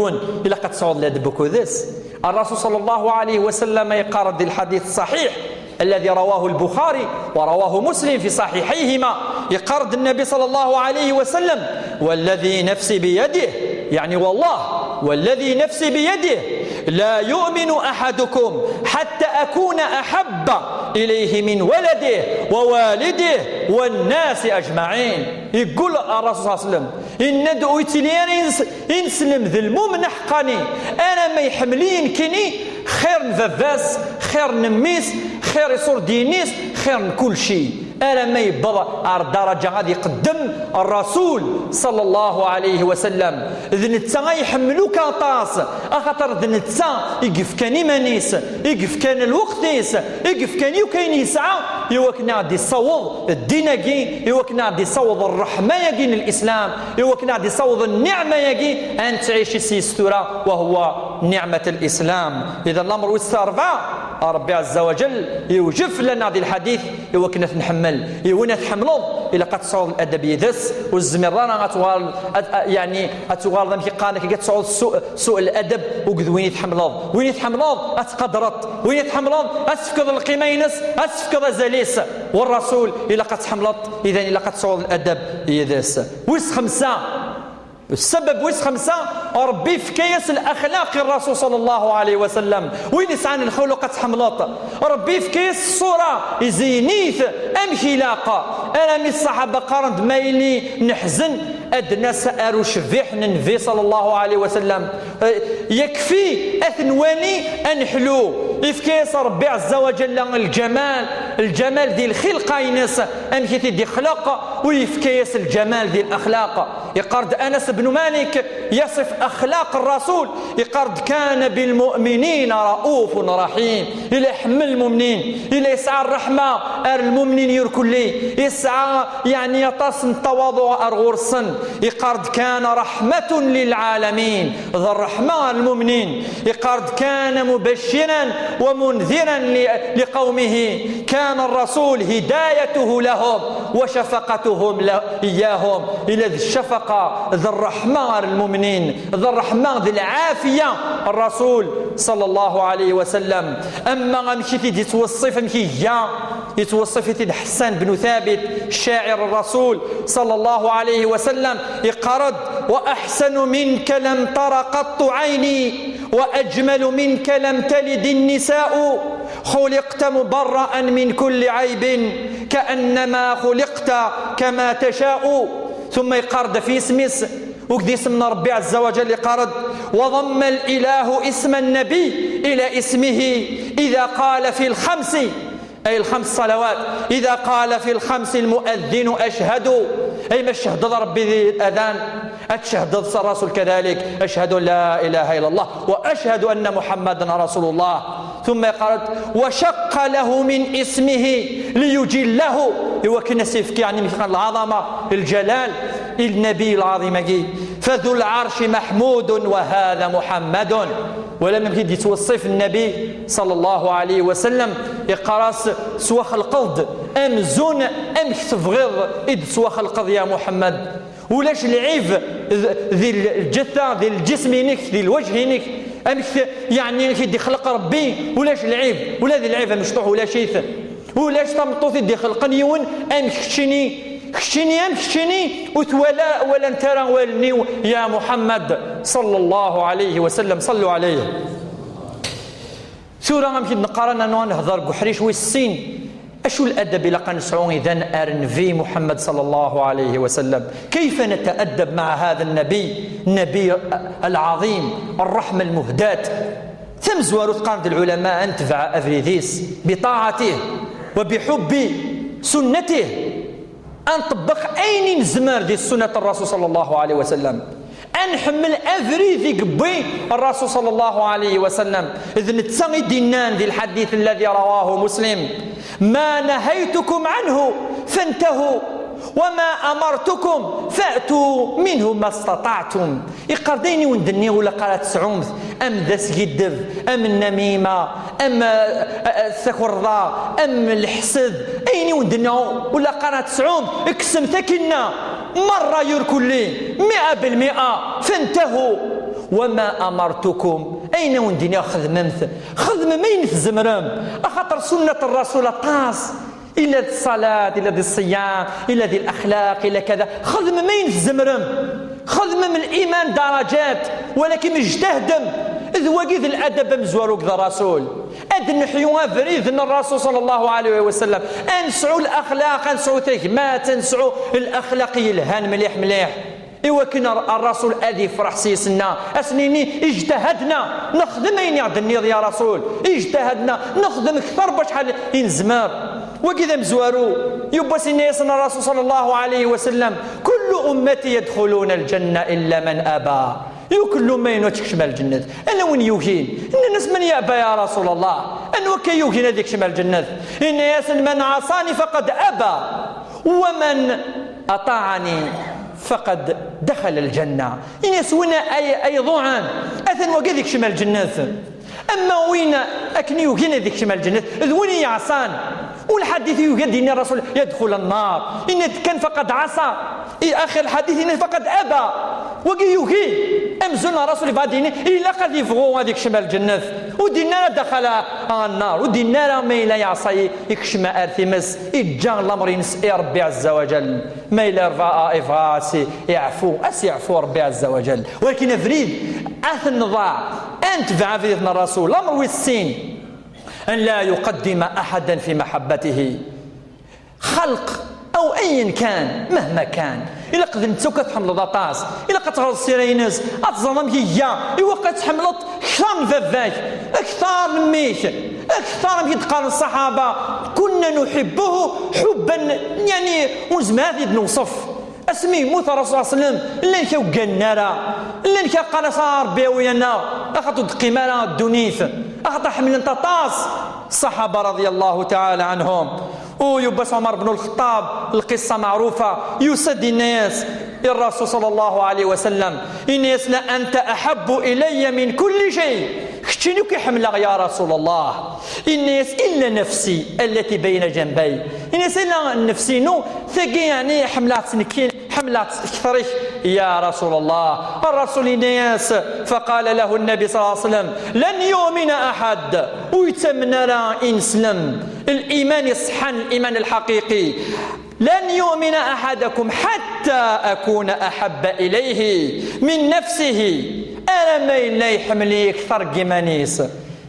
يون إلا قد صعود لدب كودس. الرسول صلى الله عليه وسلم يقارد الحديث الصحيح الذي رواه البخاري ورواه مسلم في صحيحيهما، يقارد النبي صلى الله عليه وسلم: والذي نفسي بيده، يعني والله والذي نفسي بيده لا يؤمن أحدكم حتى أكون أحب إليه من ولده ووالده والناس أجمعين. يقول الرسول صلى الله عليه وسلم: إن دويتليان إنسلم ذي المؤمن حقاني أنا ما يحملين كني خير نفافاس، خير نميس، خير يصور دينيس، خير من كل شيء. أنا ما يبضى الدرجة غادي يقدم الرسول صلى الله عليه وسلم. ذنتا يحملوك طاس أخطر ذنتا يقف كان إيمانيس، يقف كان الوقت نيس، يقف كان يوكاين يسعى يوكنا غادي يصوض الدين يجي، يوكنا غادي يصوض الرحمة يجي الإسلام، يوكنا غادي يصوض النعمة يجي أن تعيش سيستورة وهو نعمة الإسلام. إذا الأمر واسترفع ربي عز وجل يوجف لنا هذا الحديث يوكنا نحمل يونا تحملوا إلا قد تصعد الأدب يدس والزمرانة أتوال يعني أتوال ذم كيقانا كي تصعد سوء الأدب وقد وين يتحملوا وين يتحملوا أتقدرت وين يتحملوا أتفكض القيمينس أتفكض الزليس والرسول إلا قد تحملت إذا إلا قد تصعد الأدب يدس. ويس خمسة السبب ويس خمسة ربي في كيس الأخلاق الرسول صلى الله عليه وسلم وين يسعان الخلق تحملط ربي في كيس الصورة يزينيث أم خلاقة. أنا من الصحابة قارنت مايلي نحزن أدنى سأرو شفيح ننفي صلى الله عليه وسلم يكفي أثنواني أنحلو إفكيس ربي عز وجل الجمال ذي الخلق ينس أمكي دي خلق ويفكيس الجمال ذي الأخلاق. يقرد أنس بن مالك يصف أخلاق الرسول يقرد: كان بالمؤمنين رؤوف رحيم. إلى حمل المؤمنين إلى يسعى الرحمة المؤمنين يركلي يسعى يعني يطاس التواضع أرغرسن. يقرد: كان رحمة للعالمين ذا الرحمة المؤمنين. يقرد: كان مبشرا ومنذرا لقومه. كان الرسول هدايته لهم وشفقتهم إياهم. إلى ذي الشفقة ذا الرحمة المؤمنين ذا الرحمة ذي العافية الرسول صلى الله عليه وسلم. أما غمشي في يتوصف يتوصف في حسان بن ثابت شاعر الرسول صلى الله عليه وسلم يقرد: وأحسن منك لم تر قط عيني وأجمل منك لم تلد النساء خلقت مبرأ من كل عيب كأنما خلقت كما تشاء. ثم يقرد في اسمس وكذا اسمنا ربي عز وجل يقرد: وضم الإله اسم النبي إلى اسمه إذا قال في الخمس، أي الخمس صلوات، إذا قال في الخمس المؤذن أشهد، أي ما شهد ربي ذي الأذان أتشهد الرسول كذلك أشهد أن لا إله إلا الله وأشهد أن محمدا رسول الله. ثم قالت: وشق له من اسمه ليجله، يوكنا سيفك يعني مثل العظمة الجلال النبي العظيم فذو العرش محمود وهذا محمد. ولم يمكن يتوصف النبي صلى الله عليه وسلم يقراس سوا خلقض أم زون أم تفغض إذ سوا خلقض يا محمد. ولاش العيب ذي الجثة ذي الجسم نك ذي الوجه نك أم يعني كي خلق ربي ولاش العيب ولا ذي العيب مشطوح ولا شيء ولاش تمطوث دي خلق نيون أم خشيني أم خشيني وتولا ولا نترى والنيو يا محمد صلى الله عليه وسلم. صلوا عليه. سورة يمكن نقارن نهضر بحريش والسين أشو الأدب إلى قنسعون إذن أرنفي محمد صلى الله عليه وسلم. كيف نتأدب مع هذا النبي العظيم الرحمة المهداة ثمزور قاند العلماء أنتفع أفريديس بطاعته وبحب سنته أن طبق أين نزمر دي سنة الرسول صلى الله عليه وسلم أن حمل أفري ذي قبي الرسول صلى الله عليه وسلم. إذن نتسغي دينان ذي الحديث الذي رواه مسلم: ما نهيتكم عنه فانتهوا وما أمرتكم فأتوا منه ما استطعتم. يقرديني وندني ولا قالت سعومث أم داس يدف أم النميمة أم الثكرضة أم الحسد أيني وندني ولا قالت سعوم اكسم ثكنا مرة يركل لي 100% فانتهوا وما أمرتكم أين ونديني خدم مين في الزمرم أخاطر سنة الرسول طاس إلى الصلاة إلى ذي الصيام إلى ذي الأخلاق إلى كذا خدم مين في الزمرم خدم من الإيمان درجات ولكن مجتهدم إذ وقذ الأدب مزوروك ذا رسول أدن حيوان فريد أن الرسول صلى الله عليه وسلم أنسعوا الأخلاق أنسعوا تهمات أنسعوا الأخلاقي الهان مليح إوا كنا الرسول أذي فرح سيسنا أسنيني اجتهدنا نخدم أين يعدني يا رسول اجتهدنا نخدم أكثر باش حال ينزمر وكذا مزوارو يبا سينيسنا الرسول صلى الله عليه وسلم كل أمتي يدخلون الجنة إلا من أبى كل ما ينوتك شمال الجنة أنا وين يوهين إن الناس من يأبى يا رسول الله أنا وكي يوهين هذيك شمال الجنة إن ياسن من عصاني فقد أبى ومن أطاعني فقد دخل الجنة إن يسونا أي ضوعان أثن وكذيك شمال الجنة أما وين أكني يوهين هذيك شمال الجنة ذوين يعصان والحديث يقول إن الرسول يدخل النار إن كان فقد عصى آخر الحديث إن فقد أبى وقي يوهي أمزلنا رسول بعدين إلا قد يفغوا هذيك شمال الجنة ودينا دخل النار ودينا ما إلا يعصي يكشم أرثمس إجان الأمر ينسئ ربي عز وجل ما إلا إفغاسي يعفو ربي عز وجل ولكن أفريد أثن ضاع أنت بعفيدنا الرسول الأمر والسين أن لا يقدم أحدا في محبته خلق أو أي كان مهما كان إلا قد نتوك تحمل ضطاس إلا قد تغرز سيرينز أتظلم هي إلا قد تحملت أكثر من فذاك أكثر من ميت أكثر من قال الصحابة كنا نحبه حبا يعني وزمات نوصف اسمي موت الرسول صلى الله عليه وسلم اللي نكاو قنارا اللي نكاو قال صار بيوينا أخذوا دقيمانا الدنيث أخذ حمل انت طاس الصحابة رضي الله تعالى عنهم ويبس عمر بن الخطاب القصة معروفة يسد الناس الرسول صلى الله عليه وسلم الناس لا أنت أحب إلي من كل شيء اختني كي حملة يا رسول الله الناس إلا نفسي التي بين جنبي الناس إلا نفسي نو ثقي يعني حملات سنكين حملات كثرك يا رسول الله الرسول الناس فقال له النبي صلى الله عليه وسلم لن يؤمن أحد ويتمنى إن سلم الإيمان يصحن الإيمان الحقيقي لن يؤمن أحدكم حتى أكون أحب إليه من نفسه أنا ما إلا يحملي أكثر جمانيس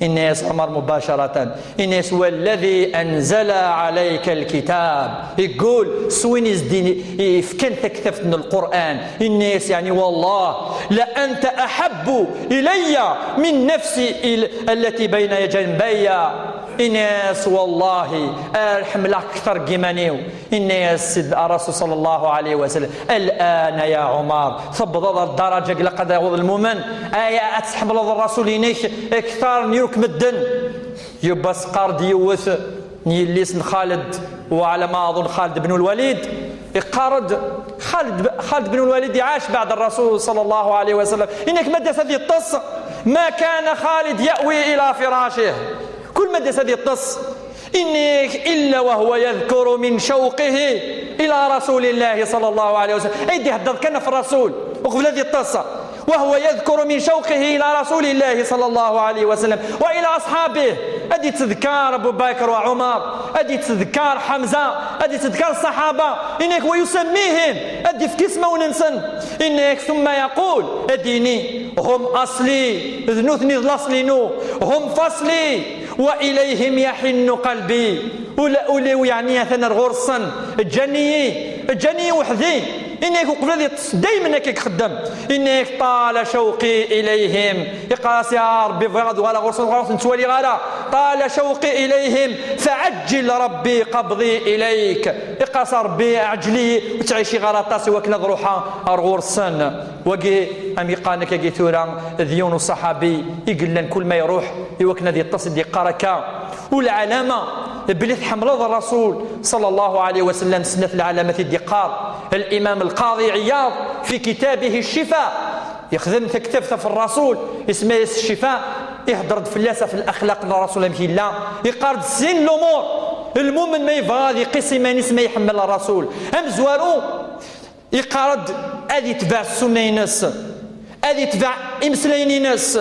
الناس عمر مباشرة الناس والذي أنزل عليك الكتاب يقول سوينيز ديني فكنت كتبت من القرآن الناس يعني والله لأنت أحب إلي من نفسي التي بين جنبي الناس والله الحمل أكثر جمانيو الناس الرسول صلى الله عليه وسلم الآن يا عمر ثبض الدرجة لقد يغض المؤمن آية أتحمل الرسول إنيك أكثر نيرك مدن يبس قارد يوث نيليس خالد وعلى ما أظن خالد بن الوليد يقارد خالد بن الوليد عاش بعد الرسول صلى الله عليه وسلم إنك مدس هذه الطص ما كان خالد يأوي إلى فراشه كل مدس هذه الطص إنك إلا وهو يذكر من شوقه إلى رسول الله صلى الله عليه وسلم أيدي هدد كان في الرسول وقبل هذه الطصة وهو يذكر من شوقه إلى رسول الله صلى الله عليه وسلم وإلى أصحابه أدي تذكار أبو بكر وعمر أدي تذكار حمزة أدي تذكار الصحابة إنك ويسميهم أدي في كسمة وننسن إنك ثم يقول أديني هم أصلي ذنوثني الأصلينو هم فصلي وإليهم يحن قلبي ولا يعني أثنى الغرصن الجني وحدي إنك قبل ذي دايما كيك خدم إنك طال شوقي إليهم يقاس يا ربي بغض ولا غرصن تولي غالا طال شوقي إليهم فعجل ربي قبضي إليك يقاس ربي أعجلي وتعيشي غلطاسي وكنا ضروحا الغرصن وقي أمي قانك يجي ثورا ذيون الصحابي يقول كل ما يروح يوكنا ذي التصل دي قركة والعلامة بلث حمل الرسول صلى الله عليه وسلم سنة العلامة الدقار الإمام القاضي عياض في كتابه الشفاء يخدم كتابته في الرسول اسمه الشفاء يهدر فلاسة في الأخلاق الرسول يمكن لا يقارد سن الأمور المؤمن ما يبغى يقيس ما نسمى يحمل الرسول أم زوارو يقارد أدي تبع السنة ينس أدي تبع إمسلين ناس،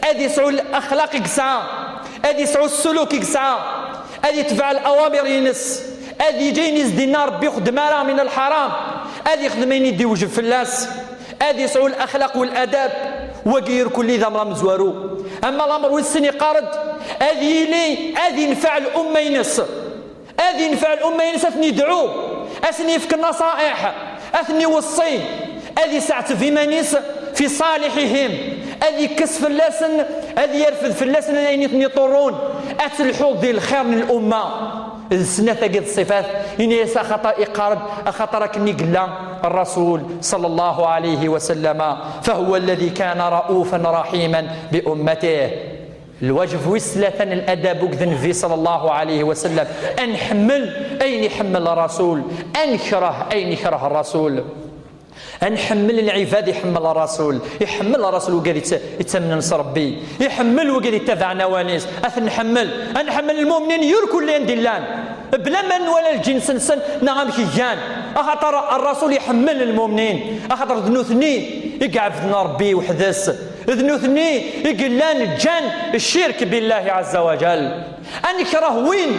أدي يسعوا الأخلاق يقسعى، أدي يسعوا السلوك يقسعى، أدي تبع الأوامر ينس، أدي جاي يزدي النار ربي يخدم راه من الحرام، أدي يخدمين يدي وجب في الناس، أدي يسعوا الأخلاق والأداب وغير كل ذا امر مزوارو. أما الأمر والسني قارد أدي نفع الأمة ينس، أدي نفع الأمة ينس أثني يدعو، أثني يفك النصائح، أثني يوصي، أدي ساعة في منيس في صالحهم، أدي كسف اللسن، أدي يرفض في اللسن لين يطرون أتلحوظ ديال الخير من الأمة. السنة تجد الصفات إني خطأ إقارب أخطرك نقلا الرسول صلى الله عليه وسلم، فهو الذي كان رؤوفا رحيما بأمته. الواجب وسلة الأدب كذن في صلى الله عليه وسلم، أن حمل أين يحمل الرسول، أن كره أين يكره الرسول، نحمل العباد يحمل الرسول، يحمل الرسول وقال يتمنى نصر ربي، يحمل وقال يتبع نوانيس، نحمل المؤمنين يركوا اللي عند الله بلا من ولا الجن سنسن نعم كيان. أخطر الرسول يحمل المؤمنين، أخطر ذنوثني يقعد ربي وحدث، ذنوثني يقلان الجن الشرك بالله عز وجل. أن يكره وين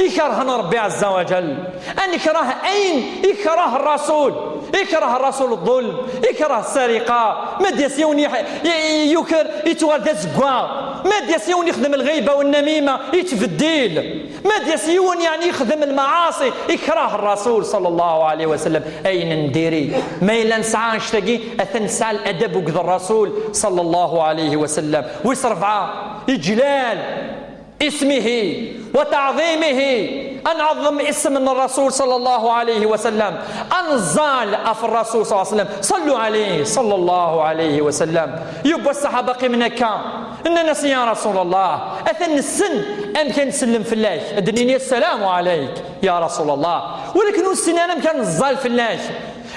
يكره ربي عز وجل، أن يكره أين يكره الرسول، يكره الرسول الظلم، يكره السرقة، ما ديسيون يكر يتوالد زقوا، ما ديسيون يخدم الغيبة والنميمة يتفديل، ما ديسيون يعني يخدم المعاصي، يكره الرسول صلى الله عليه وسلم. أين نديري ما إلا نسعى نشتاقي أثنسعى الأدب وكذا الرسول صلى الله عليه وسلم، ويصرفع إجلال اسمه وتعظيمه، أن عظم اسم الرسول صلى الله عليه وسلم، أن زال في الرسول صلى الله عليه وسلم، صلوا عليه صلى الله عليه وسلم. يبقى الصحابة قمنك إن ناس يا رسول الله أثن السن أم كان نسلم في الله أدنيني السلام عليك يا رسول الله، ولكن السن أنا كان نزال في الله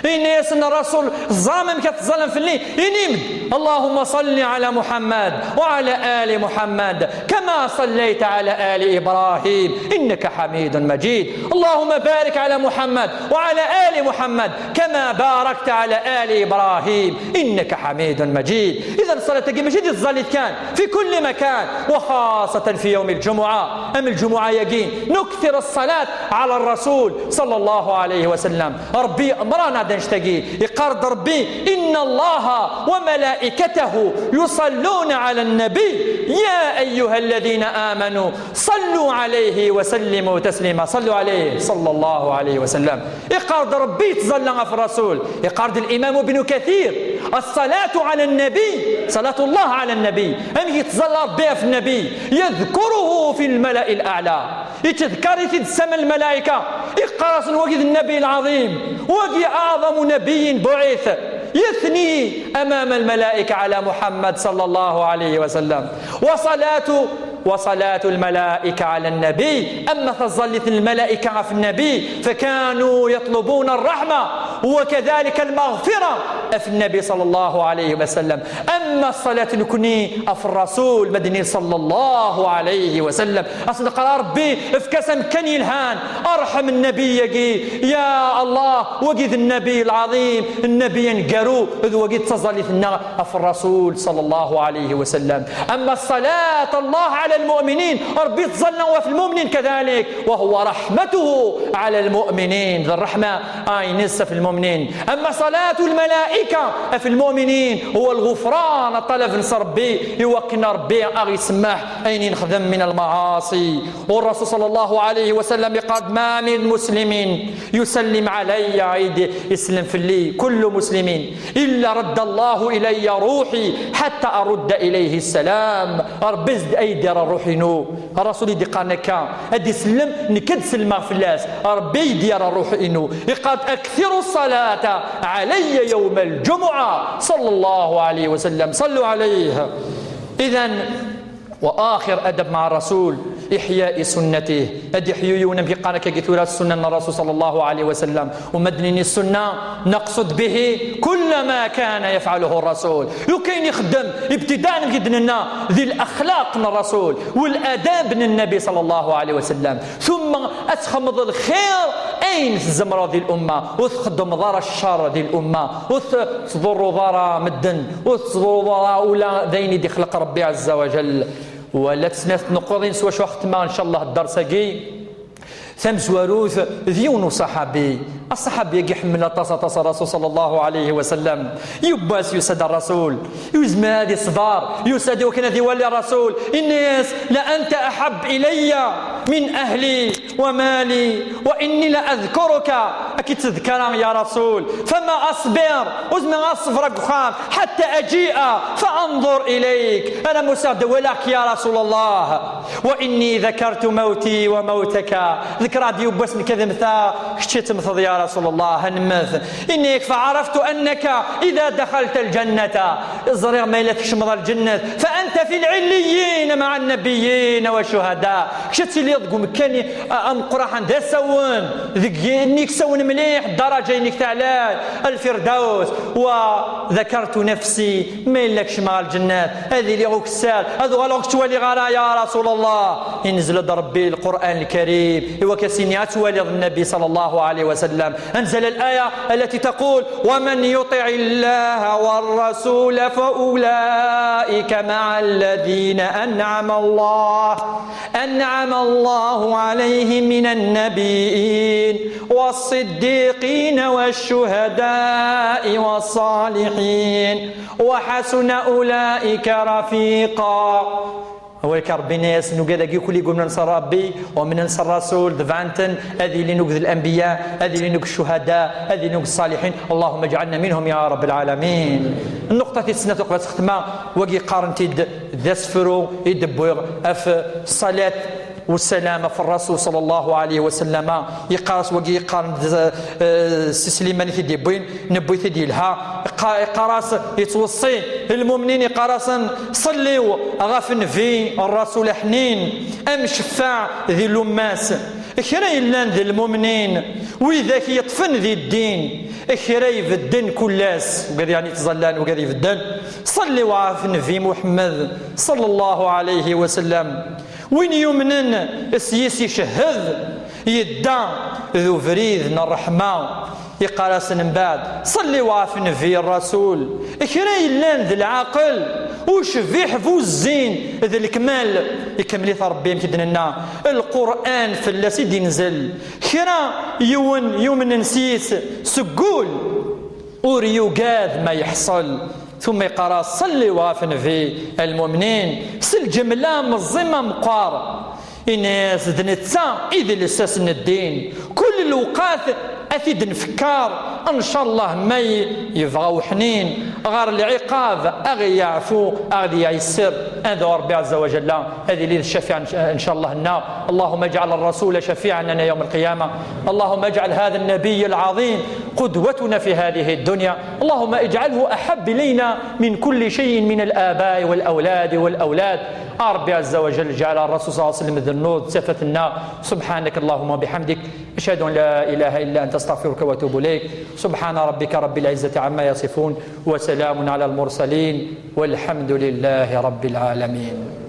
إني يسن الرسول الظامم كتظلم في الليل ينيمد اللهم صل على محمد وعلى آل محمد كما صليت على آل إبراهيم إنك حميد مجيد، اللهم بارك على محمد وعلى آل محمد كما باركت على آل إبراهيم إنك حميد مجيد. إذا الصلاة مجيد الظالت كان في كل مكان، وخاصة في يوم الجمعة. أم الجمعة يجي نكثر الصلاة على الرسول صلى الله عليه وسلم. ربي أمرنا نشتقي يقرض ربي إن الله وملائكته يصلون على النبي يا أيها الذين آمنوا صلوا عليه وسلموا تسليما. صلوا عليه صلى الله عليه وسلم. يقرض ربي تظلنا في الرسول. يقرض الإمام ابن كثير الصلاة على النبي، صلاة الله على النبي أم يتظل ربي في النبي يذكره في الملأ الأعلى، يتذكر يتسمى الملائكة يقرص وجد النبي العظيم وجي أعظم نبي بعث يثني أمام الملائكة على محمد صلى الله عليه وسلم. وصلاة الملائكة على النبي، أما تظلت الملائكة في النبي فكانوا يطلبون الرحمة وكذلك المغفرة في النبي صلى الله عليه وسلم. أما الصلاة نكوني في الرسول مدني صلى الله عليه وسلم أصدق ربي في كسم كان يلهان أرحم النبي يا الله وجد النبي العظيم النبي ينقروا إذ وجد تظلتنا في الرسول صلى الله عليه وسلم. أما الصلاة الله على المؤمنين ربي تظلنا وفي المؤمنين كذلك، وهو رحمته على المؤمنين، ذا الرحمة نص في المؤمنين. أما صلاة الملائكة في المؤمنين هو الغفران الطلب نصر ربي يوقنا ربي أغي سماح أين نخدم من المعاصي. والرسول صلى الله عليه وسلم يقول ما من مسلم يسلم علي عيد يسلم في اللي كل مسلم إلا رد الله إلي روحي حتى أرد إليه السلام. ربي زد أيدي الروح نو الرسول يدي قانكا أدي سلم نكد سلم في الناس ربي يدي الروح إنو يقال أكثر الصلاة علي يوم الجمعة صلى الله عليه وسلم. صلوا عليه. إذن وآخر أدب مع الرسول إحياء سنته. أدي حيونا بقانا كيثورا السنة الرسول صلى الله عليه وسلم ومدنين السنة نقصد به كل ما كان يفعله الرسول. وكاين يخدم ابتداء كيدنا ذي الأخلاق من الرسول والآداب من النبي صلى الله عليه وسلم، ثم أتخمض الخير أين تزمر هذه الأمة وتخدم ضرر الشر هذه الأمة وتضر ضرر مدن وتضر ضرر أولى ذين دي خلق ربي عز وجل. ولا تسنات نقضين سوا شو ختمة إن شاء الله الدرس كي ثم زواروث ذيون صحابي الصحابي يحمل طاسة الرسول صلى الله عليه وسلم يباس يسد الرسول يزمى هذه صدار يسد وكان ذي ولي الرسول الناس لأنت أحب إلي من أهلي ومالي وإني لأذكرك أكيد تذكر يا رسول فما أصبر وزمى أصبرك خام حتى أجيء فأنظر إليك أنا مساعد ولك يا رسول الله وإني ذكرت موتي وموتك ذكرى ديو بس كذا مثا شتيت مثل يا رسول الله هنمث إنك فعرفت أنك إذا دخلت الجنة الزرير ما يلتكش مضى الجنة فأنت في العليين مع النبيين والشهداء شتي اللي يضقوا مكاني أم قراحا ذا سون ذيك إنك سون مليح الدرجة إنك تعالى الفردوس وذكرت نفسي ما يلكش مع الجنة هذه اللي غوك السال هذا غلوك تولي غرا يا رسول الله ينزل ربي القرآن الكريم وكسينيات ولد النبي صلى الله عليه وسلم أنزل الآية التي تقول ومن يطع الله والرسول فأولئك مع الذين أنعم الله عليهم من النبيين والصديقين والشهداء والصالحين وحسن أولئك رفيقا. هو ربنا يسنو كذا كل يقول من نصر ربي ومن نصر الرسول دفعنتن هذه اللي نقذ الأنبياء هذه اللي نقذ الشهداء هذه اللي نقذ الصالحين اللهم اجعلنا منهم يا رب العالمين. النقطة السنة تقبل تختمها وقي قارنتي ذا سفرو يدبوغ في الصلاة والسلام في الرسول صلى الله عليه وسلم يقارس وقي يقارن سليمان في ديبوين نبوي ثدي لها يقارس يتوصي المؤمنين يقارس صليوا غافن في الرسول حنين أم شفاع ذي اللماس إخرى إلان ذي المؤمنين وإذا يطفن ذي الدين إخرى في الدين كلاس وقد يعني تظلان وقد في الدين صليوا غافن في محمد صلى الله عليه وسلم وين يمنن السياسي يشهد يدى ذو فريد الرحمة يقراس من بعد صلي وعافن في الرسول إخرى إلان ذي العاقل وش في حفوز الزين ذي الكمال يكمل ربي يمكن القرآن في اللاسيد ينزل خرا يومن نسيس سقول وريوقاد ما يحصل ثم يقرأ صلي وافن في المؤمنين سل جملة مظمة مقار الناس دنتسا إذا لساسن الدين كل الوقات أثيد نفكار إن شاء الله ما يبغوا حنين غير العقاب أغي يعفو أغي ييسر هذا ربي عز وجل هذه اللي الشفيع إن شاء الله لنا. اللهم اجعل الرسول شفيعا لنا يوم القيامة. اللهم اجعل هذا النبي العظيم قدوتنا في هذه الدنيا. اللهم اجعله أحب إلينا من كل شيء من الآباء والأولاد ربي عز وجل جعل الرسول صلى الله عليه وسلم ذنوب سفتنا. سبحانك اللهم وبحمدك أشهد أن لا إله إلا أنت أستغفرك وأتوب إليك. سبحان ربك رب العزة عما يصفون وسلام على المرسلين والحمد لله رب العالمين.